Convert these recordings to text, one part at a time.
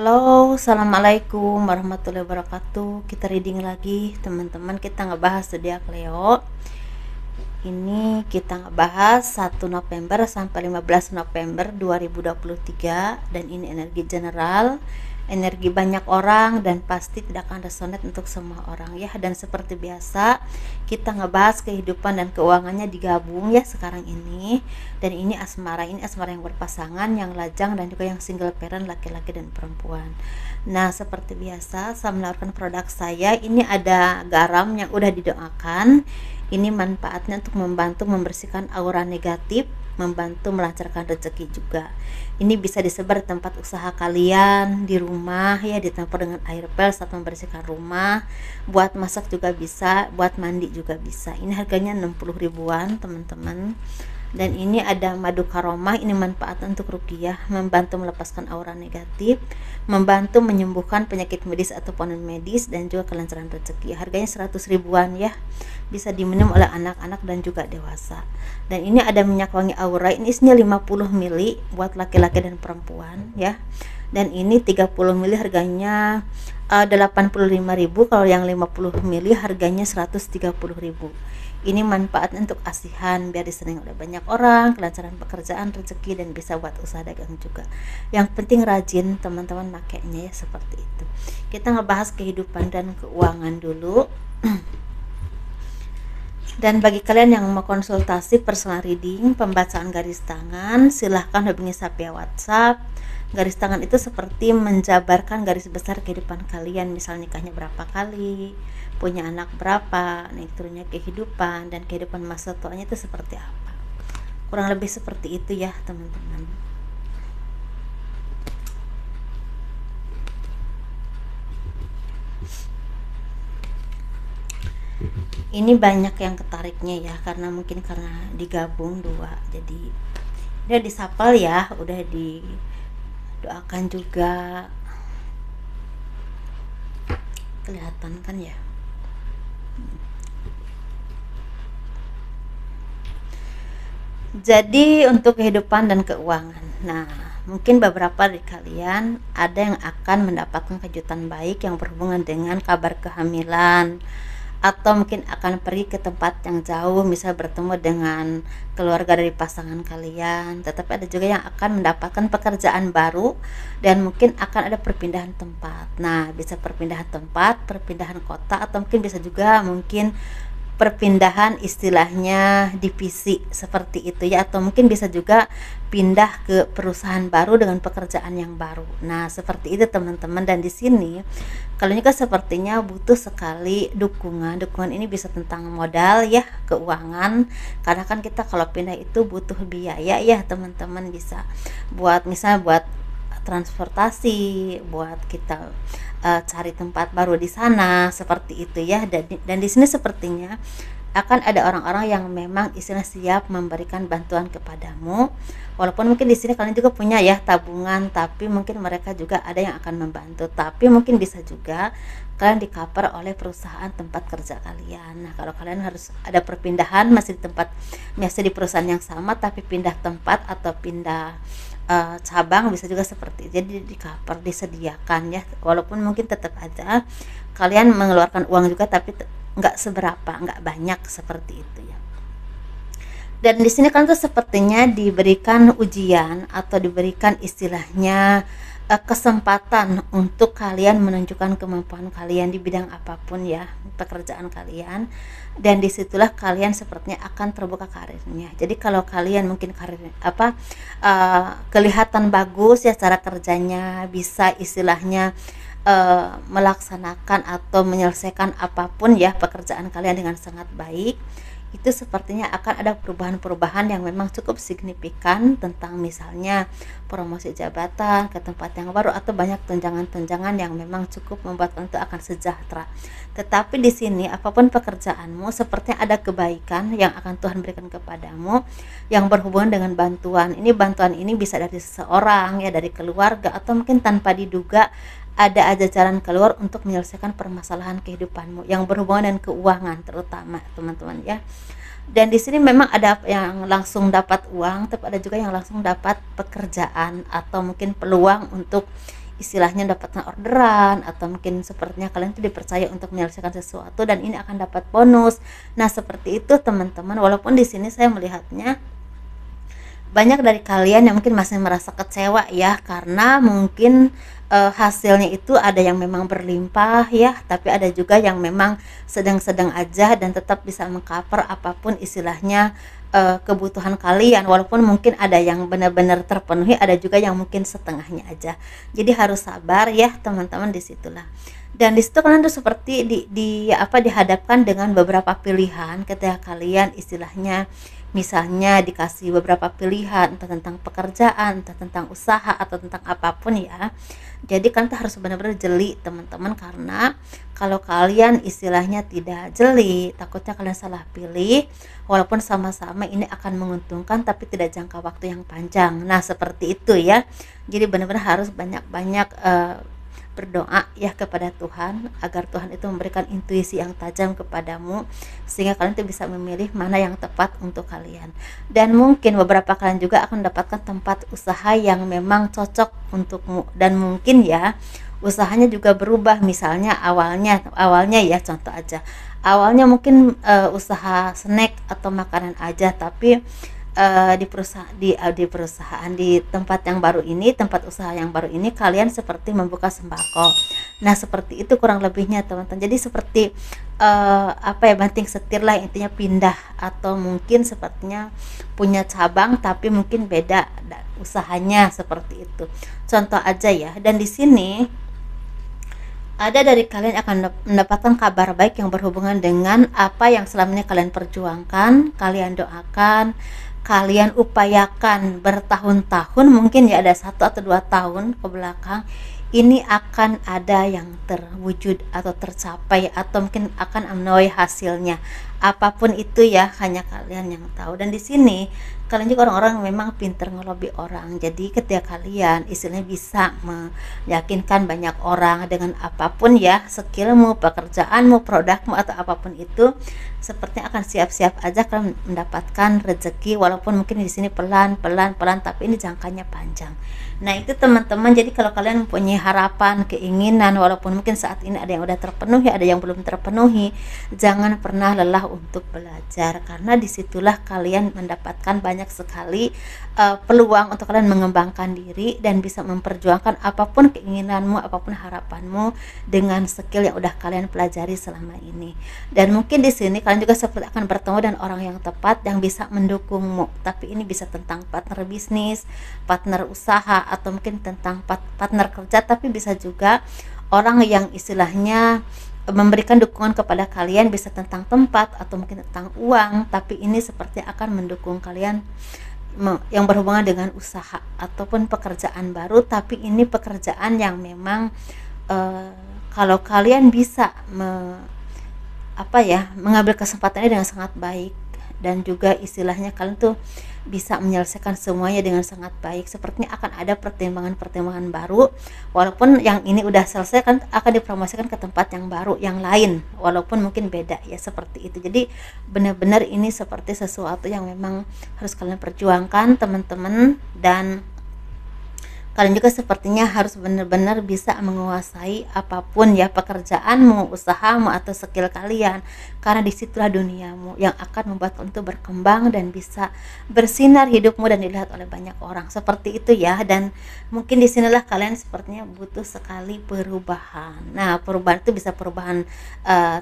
Halo, assalamualaikum warahmatullahi wabarakatuh. Kita reading lagi, teman-teman. Kita ngebahas zodiak Leo. Ini kita ngebahas 1 November sampai 15 November 2023, dan ini energi general, energi banyak orang, dan pasti tidak akan resonate untuk semua orang ya. Dan seperti biasa, kita ngebahas kehidupan dan keuangannya digabung ya sekarang ini. Dan ini asmara yang berpasangan, yang lajang, dan juga yang single parent, laki-laki dan perempuan. Nah, seperti biasa saya menawarkan produk saya. Ini ada garam yang udah didoakan. Ini manfaatnya untuk membantu membersihkan aura negatif, membantu melancarkan rezeki juga. Ini bisa disebar di tempat usaha kalian, di rumah ya, ditampur dengan air pel saat membersihkan rumah. Buat masak juga bisa, buat mandi juga bisa. Ini harganya 60 ribuan, teman-teman. Dan ini ada madu karomah, ini manfaat untuk ruqyah, membantu melepaskan aura negatif, membantu menyembuhkan penyakit medis ataupun non medis, dan juga kelancaran rezeki. Harganya 100 ribuan ya, bisa diminum oleh anak-anak dan juga dewasa. Dan ini ada minyak wangi aura, ini isinya 50 ml buat laki-laki dan perempuan ya. Dan ini 30 ml harganya 85.000, kalau yang 50 ml harganya 130.000. Ini manfaat untuk asihan, biar disenangi oleh banyak orang, kelancaran pekerjaan, rezeki, dan bisa buat usaha dagang juga. Yang penting rajin teman-teman makainya ya, seperti itu. Kita ngebahas kehidupan dan keuangan dulu. Dan bagi kalian yang mau konsultasi personal reading, pembacaan garis tangan, silahkan hubungi saya via WhatsApp. Garis tangan itu seperti menjabarkan garis besar kehidupan kalian, misal nikahnya berapa kali, punya anak berapa, naik turunnya kehidupan, dan kehidupan masa tuanya itu seperti apa. Kurang lebih seperti itu ya, teman-teman. Ini banyak yang ketariknya ya, karena mungkin karena digabung dua, jadi udah disapal ya, udah didoakan juga, kelihatan kan ya. Jadi untuk kehidupan dan keuangan, nah mungkin beberapa dari kalian ada yang akan mendapatkan kejutan baik yang berhubungan dengan kabar kehamilan, atau mungkin akan pergi ke tempat yang jauh, misal bertemu dengan keluarga dari pasangan kalian. Tetapi ada juga yang akan mendapatkan pekerjaan baru, dan mungkin akan ada perpindahan tempat. Nah, bisa perpindahan tempat, perpindahan kota, atau mungkin bisa juga mungkin perpindahan istilahnya divisi seperti itu ya, atau mungkin bisa juga pindah ke perusahaan baru dengan pekerjaan yang baru. Nah, seperti itu teman-teman. Dan di sini kalian juga sepertinya butuh sekali dukungan. Dukungan ini bisa tentang modal ya, keuangan. Karena kan kita kalau pindah itu butuh biaya ya, teman-teman. Bisa buat misalnya buat transportasi, buat kita cari tempat baru di sana, seperti itu ya. Dan di sini sepertinya akan ada orang-orang yang memang istilah siap memberikan bantuan kepadamu. Walaupun mungkin di sini kalian juga punya ya tabungan, tapi mungkin mereka juga ada yang akan membantu. Tapi mungkin bisa juga kalian di cover oleh perusahaan tempat kerja kalian. Nah, kalau kalian harus ada perpindahan, masih di tempat, masih di perusahaan yang sama tapi pindah tempat atau pindah cabang, bisa juga seperti itu. Jadi di cover, disediakan ya, walaupun mungkin tetap aja kalian mengeluarkan uang juga, tapi nggak seberapa, nggak banyak, seperti itu ya. Dan di sini kan tuh sepertinya diberikan ujian atau diberikan istilahnya kesempatan untuk kalian menunjukkan kemampuan kalian di bidang apapun ya, pekerjaan kalian. Dan disitulah kalian sepertinya akan terbuka karirnya. Jadi kalau kalian mungkin karir kelihatan bagus ya cara kerjanya, bisa istilahnya melaksanakan atau menyelesaikan apapun ya pekerjaan kalian dengan sangat baik, itu sepertinya akan ada perubahan-perubahan yang memang cukup signifikan, tentang misalnya promosi jabatan ke tempat yang baru, atau banyak tunjangan-tunjangan yang memang cukup membuat untuk akan sejahtera. Tetapi di sini apapun pekerjaanmu, sepertinya ada kebaikan yang akan Tuhan berikan kepadamu yang berhubungan dengan bantuan. Bantuan ini bisa dari seseorang ya, dari keluarga, atau mungkin tanpa diduga ada aja jalan keluar untuk menyelesaikan permasalahan kehidupanmu yang berhubungan dengan keuangan terutama, teman-teman ya. Dan di sini memang ada yang langsung dapat uang, tapi ada juga yang langsung dapat pekerjaan atau mungkin peluang untuk istilahnya dapatkan orderan, atau mungkin sepertinya kalian tuh dipercaya untuk menyelesaikan sesuatu dan ini akan dapat bonus. Nah, seperti itu teman-teman. Walaupun di sini saya melihatnya banyak dari kalian yang mungkin masih merasa kecewa ya, karena mungkin hasilnya itu ada yang memang berlimpah ya, tapi ada juga yang memang sedang-sedang aja dan tetap bisa mengcover apapun istilahnya kebutuhan kalian, walaupun mungkin ada yang benar-benar terpenuhi, ada juga yang mungkin setengahnya aja. Jadi harus sabar ya teman-teman, disitulah. Dan disitu kalian tuh seperti dihadapkan dengan beberapa pilihan ketika kalian istilahnya misalnya dikasih beberapa pilihan, entah tentang pekerjaan, entah tentang usaha, atau tentang apapun ya. Jadi kan tuh harus benar-benar jeli teman-teman, karena kalau kalian istilahnya tidak jeli, takutnya kalian salah pilih, walaupun sama-sama ini akan menguntungkan tapi tidak jangka waktu yang panjang. Nah, seperti itu ya. Jadi benar-benar harus banyak-banyak berdoa ya kepada Tuhan, agar Tuhan itu memberikan intuisi yang tajam kepadamu, sehingga kalian tuh bisa memilih mana yang tepat untuk kalian. Dan mungkin beberapa kalian juga akan mendapatkan tempat usaha yang memang cocok untukmu, dan mungkin ya usahanya juga berubah. Misalnya awalnya ya, contoh aja, awalnya mungkin usaha snack atau makanan aja, tapi di tempat yang baru ini, tempat usaha yang baru ini, kalian seperti membuka sembako. Nah, seperti itu kurang lebihnya teman-teman. Jadi seperti banting setir lah, intinya pindah, atau mungkin sepertinya punya cabang tapi mungkin beda usahanya, seperti itu. Contoh aja ya. Dan di sini ada dari kalian akan mendapatkan kabar baik yang berhubungan dengan apa yang selama ini kalian perjuangkan, kalian doakan, kalian upayakan bertahun-tahun, mungkin ya ada 1 atau 2 tahun ke belakang, ini akan ada yang terwujud atau tercapai, atau mungkin akan menuai hasilnya. Apapun itu ya, hanya kalian yang tahu. Dan di sini kalian juga orang-orang yang memang pinter ngelobi orang. Jadi ketika kalian istilahnya bisa meyakinkan banyak orang dengan apapun ya, skillmu, pekerjaanmu, produkmu, atau apapun itu, sepertinya akan siap-siap aja kalian mendapatkan rezeki, walaupun mungkin di sini pelan, tapi ini jangkanya panjang. Nah, itu teman-teman. Jadi kalau kalian mempunyai harapan, keinginan, walaupun mungkin saat ini ada yang udah terpenuhi, ada yang belum terpenuhi, jangan pernah lelah untuk belajar, karena disitulah kalian mendapatkan banyak sekali peluang untuk kalian mengembangkan diri dan bisa memperjuangkan apapun keinginanmu, apapun harapanmu dengan skill yang udah kalian pelajari selama ini. Dan mungkin di sini kalian juga seperti akan bertemu dengan orang yang tepat yang bisa mendukungmu, tapi ini bisa tentang partner bisnis, partner usaha, atau mungkin tentang partner kerja, tapi bisa juga orang yang istilahnya memberikan dukungan kepada kalian, bisa tentang tempat atau mungkin tentang uang, tapi ini seperti akan mendukung kalian yang berhubungan dengan usaha ataupun pekerjaan baru. Tapi ini pekerjaan yang memang kalau kalian bisa mengambil kesempatannya dengan sangat baik, dan juga istilahnya kalian tuh bisa menyelesaikan semuanya dengan sangat baik, sepertinya akan ada pertimbangan baru, walaupun yang ini udah selesai kan akan dipromosikan ke tempat yang baru, yang lain, walaupun mungkin beda ya, seperti itu. Jadi benar-benar ini seperti sesuatu yang memang harus kalian perjuangkan teman-teman, dan kalian juga sepertinya harus benar-benar bisa menguasai apapun ya, pekerjaanmu, usahamu, atau skill kalian, karena disitulah duniamu yang akan membuat kalian itu berkembang dan bisa bersinar hidupmu dan dilihat oleh banyak orang, seperti itu ya. Dan mungkin disinilah kalian sepertinya butuh sekali perubahan. Nah, perubahan itu bisa perubahan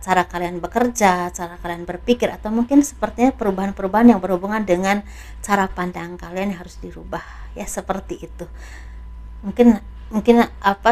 cara kalian bekerja, cara kalian berpikir, atau mungkin sepertinya perubahan-perubahan yang berhubungan dengan cara pandang kalian yang harus dirubah ya, seperti itu. Mungkin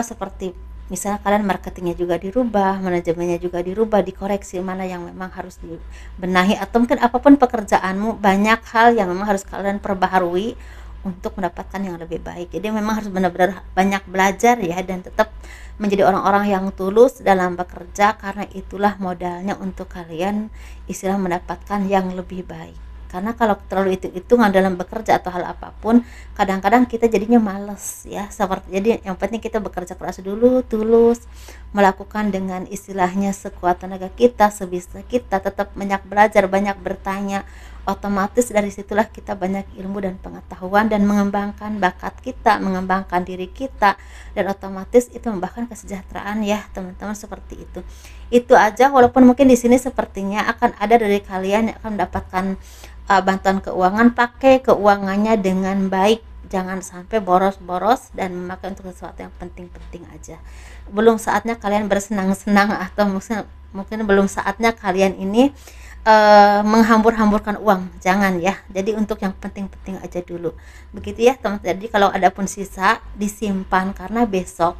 seperti misalnya kalian marketingnya juga dirubah, manajemennya juga dirubah, dikoreksi mana yang memang harus dibenahi, atau mungkin apapun pekerjaanmu, banyak hal yang memang harus kalian perbaharui untuk mendapatkan yang lebih baik. Jadi memang harus benar-benar banyak belajar ya, dan tetap menjadi orang-orang yang tulus dalam bekerja, karena itulah modalnya untuk kalian istilah mendapatkan yang lebih baik. Karena kalau terlalu hitung-hitungan dalam bekerja atau hal apapun, kadang-kadang kita jadinya males ya. Jadi yang penting kita bekerja keras dulu, tulus, melakukan dengan istilahnya sekuat tenaga kita, sebisa kita, tetap banyak belajar, banyak bertanya otomatis dari situlah kita banyak ilmu dan pengetahuan dan mengembangkan bakat kita, mengembangkan diri kita, dan otomatis itu membahkan kesejahteraan ya teman-teman, seperti itu. Itu aja, walaupun mungkin di sini sepertinya akan ada dari kalian yang akan mendapatkan bantuan keuangan. Pakai keuangannya dengan baik, jangan sampai boros-boros dan memakai untuk sesuatu yang penting-penting aja. Belum saatnya kalian bersenang-senang, atau mungkin belum saatnya kalian ini menghambur-hamburkan uang, jangan ya. Jadi untuk yang penting-penting aja dulu, begitu ya teman-teman. Jadi kalau ada pun sisa, disimpan, karena besok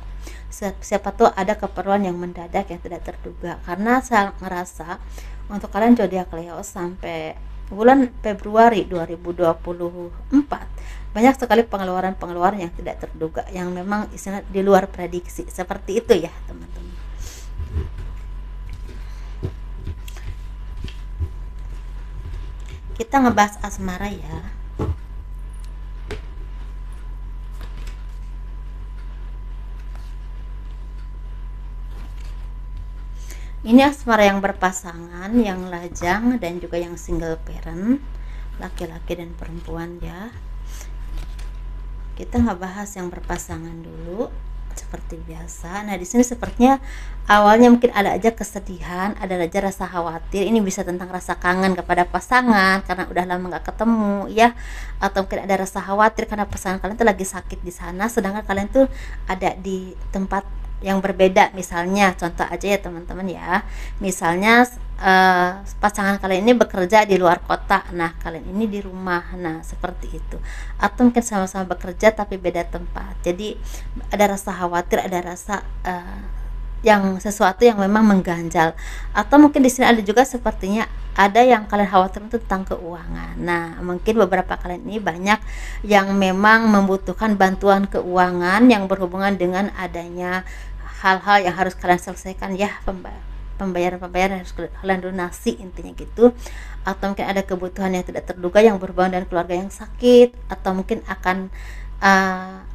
siapa tuh ada keperluan yang mendadak yang tidak terduga. Karena saya ngerasa untuk kalian zodiak Leo sampai bulan Februari 2024 banyak sekali pengeluaran-pengeluaran yang tidak terduga, yang memang istilah di luar prediksi, seperti itu ya teman-teman. Kita ngebahas asmara ya. Ini asmara yang berpasangan, yang lajang, dan juga yang single parent, laki-laki dan perempuan ya. Kita ngebahas yang berpasangan dulu seperti biasa. Nah, di sini sepertinya awalnya mungkin ada aja kesedihan, ada aja rasa khawatir. Ini bisa tentang rasa kangen kepada pasangan karena udah lama nggak ketemu ya, atau mungkin ada rasa khawatir karena pasangan kalian tuh lagi sakit di sana, sedangkan kalian tuh ada di tempat yang berbeda. Misalnya contoh aja ya teman-teman ya, misalnya pasangan kalian ini bekerja di luar kota, nah kalian ini di rumah, nah seperti itu. Atau mungkin sama-sama bekerja tapi beda tempat, jadi ada rasa khawatir, ada rasa yang sesuatu yang memang mengganjal. Atau mungkin di sini ada juga sepertinya ada yang kalian khawatir tentang keuangan. Nah, mungkin beberapa kalian ini banyak yang memang membutuhkan bantuan keuangan yang berhubungan dengan adanya hal-hal yang harus kalian selesaikan ya, pembayaran-pembayaran harus kalian lunasi, intinya gitu. Atau mungkin ada kebutuhan yang tidak terduga yang berhubungan dengan keluarga yang sakit, atau mungkin akan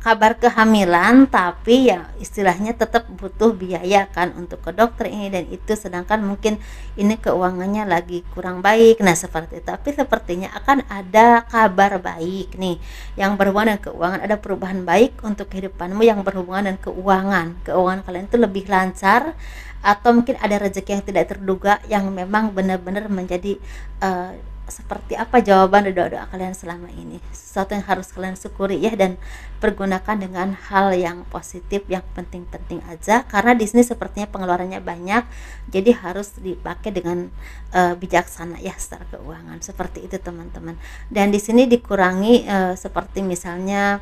kabar kehamilan, tapi ya istilahnya tetap butuh biaya kan untuk ke dokter ini dan itu, sedangkan mungkin ini keuangannya lagi kurang baik. Nah seperti itu, tapi sepertinya akan ada kabar baik nih yang berhubungan dengan keuangan, ada perubahan baik untuk kehidupanmu yang berhubungan dengan keuangan kalian itu lebih lancar, atau mungkin ada rezeki yang tidak terduga yang memang benar-benar menjadi seperti apa jawaban doa-doa kalian selama ini, sesuatu yang harus kalian syukuri ya, dan pergunakan dengan hal yang positif, yang penting-penting aja, karena di sini sepertinya pengeluarannya banyak, jadi harus dipakai dengan bijaksana ya secara keuangan, seperti itu teman-teman. Dan di sini dikurangi seperti misalnya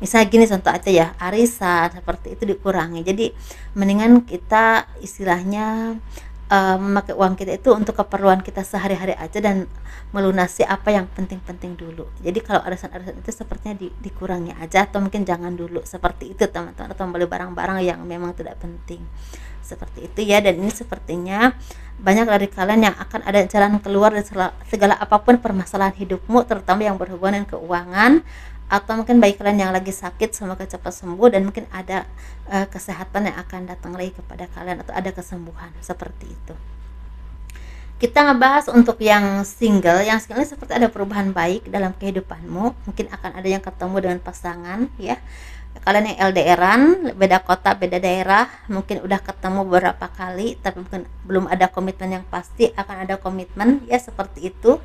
misalnya gini contoh aja ya, arisan seperti itu dikurangi, jadi mendingan kita istilahnya memakai uang kita itu untuk keperluan kita sehari-hari aja dan melunasi apa yang penting-penting dulu. Jadi kalau arisan-arisan itu sepertinya dikurangi aja, atau mungkin jangan dulu, seperti itu teman-teman, atau membeli barang-barang yang memang tidak penting, seperti itu ya. Dan ini sepertinya banyak dari kalian yang akan ada jalan keluar dari segala apapun permasalahan hidupmu, terutama yang berhubungan dengan keuangan, atau mungkin bagi kalian yang lagi sakit semoga cepat sembuh, dan mungkin ada kesehatan yang akan datang lagi kepada kalian, atau ada kesembuhan, seperti itu. Kita ngebahas untuk yang single ini seperti ada perubahan baik dalam kehidupanmu, mungkin akan ada yang ketemu dengan pasangan ya. Kalian yang LDRan, beda kota beda daerah, mungkin udah ketemu beberapa kali tapi mungkin belum ada komitmen yang pasti, akan ada komitmen ya, seperti itu.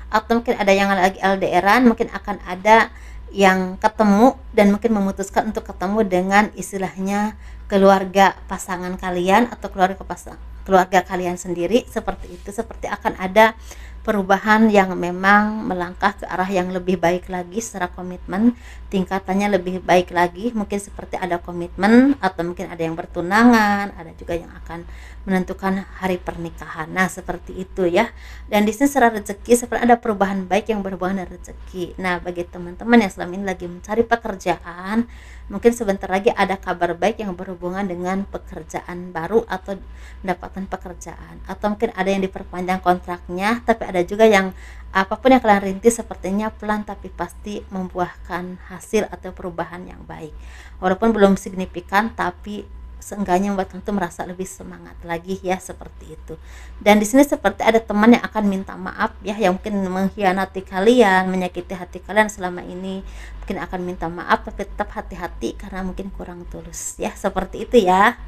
Atau mungkin ada yang lagi LDRan, mungkin akan ada yang ketemu dan mungkin memutuskan untuk ketemu dengan istilahnya keluarga pasangan kalian atau keluarga kalian sendiri, seperti itu. Seperti akan ada perubahan yang memang melangkah ke arah yang lebih baik lagi secara komitmen, tingkatannya lebih baik lagi, mungkin seperti ada komitmen, atau mungkin ada yang bertunangan, ada juga yang akan menentukan hari pernikahan. Nah seperti itu ya. Dan di sini secara rezeki seperti ada perubahan baik yang berhubungan dengan rezeki. Nah bagi teman-teman yang selama ini lagi mencari pekerjaan, mungkin sebentar lagi ada kabar baik yang berhubungan dengan pekerjaan baru atau mendapatkan pekerjaan, atau mungkin ada yang diperpanjang kontraknya. Tapi ada juga yang apapun yang kalian rintis sepertinya pelan tapi pasti membuahkan hasil atau perubahan yang baik, walaupun belum signifikan tapi seenggaknya membuat kalian tuh merasa lebih semangat lagi ya, seperti itu. Dan di sini seperti ada teman yang akan minta maaf ya, yang mungkin mengkhianati kalian, menyakiti hati kalian selama ini, mungkin akan minta maaf, tapi tetap hati-hati karena mungkin kurang tulus ya, seperti itu ya.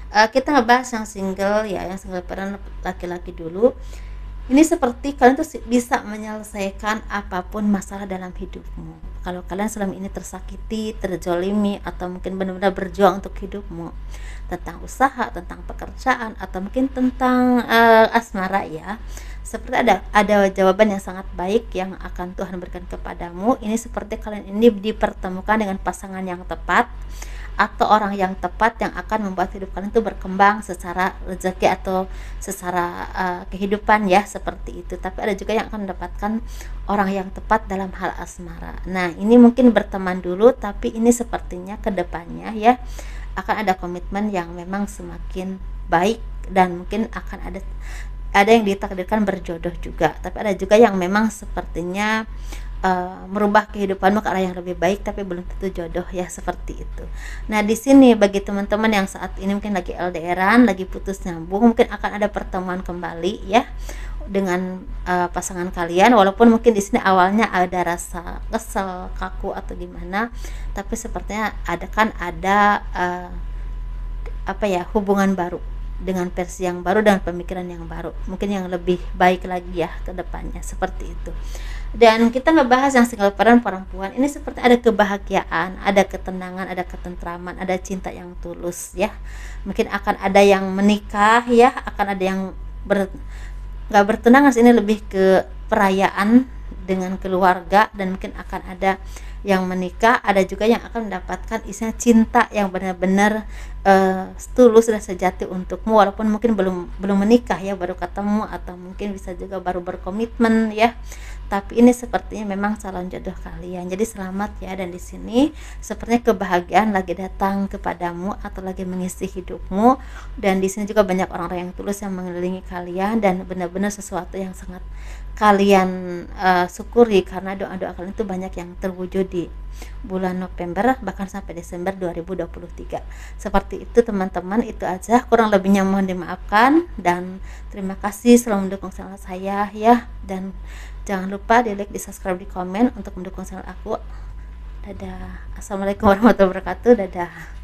Kita ngebahas yang single ya, yang single parent laki-laki dulu. Ini seperti kalian tuh bisa menyelesaikan apapun masalah dalam hidupmu. Kalau kalian selama ini tersakiti, terjolimi, atau mungkin benar-benar berjuang untuk hidupmu, tentang usaha, tentang pekerjaan, atau mungkin tentang asmara ya, seperti ada jawaban yang sangat baik yang akan Tuhan berikan kepadamu. Ini seperti kalian ini dipertemukan dengan pasangan yang tepat atau orang yang tepat yang akan membuat hidup kalian itu berkembang secara rezeki atau secara kehidupan ya, seperti itu. Tapi ada juga yang akan mendapatkan orang yang tepat dalam hal asmara. Nah, ini mungkin berteman dulu, tapi ini sepertinya kedepannya ya akan ada komitmen yang memang semakin baik, dan mungkin akan ada yang ditakdirkan berjodoh juga. Tapi ada juga yang memang sepertinya merubah kehidupanmu ke arah yang lebih baik, tapi belum tentu jodoh ya, seperti itu. Nah, di sini bagi teman-teman yang saat ini mungkin lagi LDRan, lagi putus nyambung, mungkin akan ada pertemuan kembali ya dengan pasangan kalian, walaupun mungkin di sini awalnya ada rasa kesel, kaku atau gimana, tapi sepertinya ada apa ya, hubungan baru dengan versi yang baru, dengan pemikiran yang baru, mungkin yang lebih baik lagi ya ke depannya, seperti itu. Dan kita ngebahas yang single parent perempuan, ini seperti ada kebahagiaan, ada ketenangan, ada ketentraman, ada cinta yang tulus ya. Mungkin akan ada yang menikah ya, akan ada yang nggak bertunangan, ini lebih ke perayaan dengan keluarga, dan mungkin akan ada yang menikah, ada juga yang akan mendapatkan isinya cinta yang benar-benar tulus dan sejati untukmu, walaupun mungkin belum menikah ya, baru ketemu, atau mungkin bisa juga baru berkomitmen ya, tapi ini sepertinya memang calon jodoh kalian. Jadi selamat ya, dan di sini sepertinya kebahagiaan lagi datang kepadamu atau lagi mengisi hidupmu, dan di sini juga banyak orang-orang yang tulus yang mengelilingi kalian, dan benar-benar sesuatu yang sangat kalian syukuri, karena doa-doa kalian itu banyak yang terwujud di bulan November bahkan sampai Desember 2023. Seperti itu teman-teman, itu aja, kurang lebihnya mohon dimaafkan, dan terima kasih selalu mendukung channel saya ya, dan jangan lupa di like, di subscribe, di komen untuk mendukung channel aku. Dadah. Assalamualaikum warahmatullahi wabarakatuh. Dadah.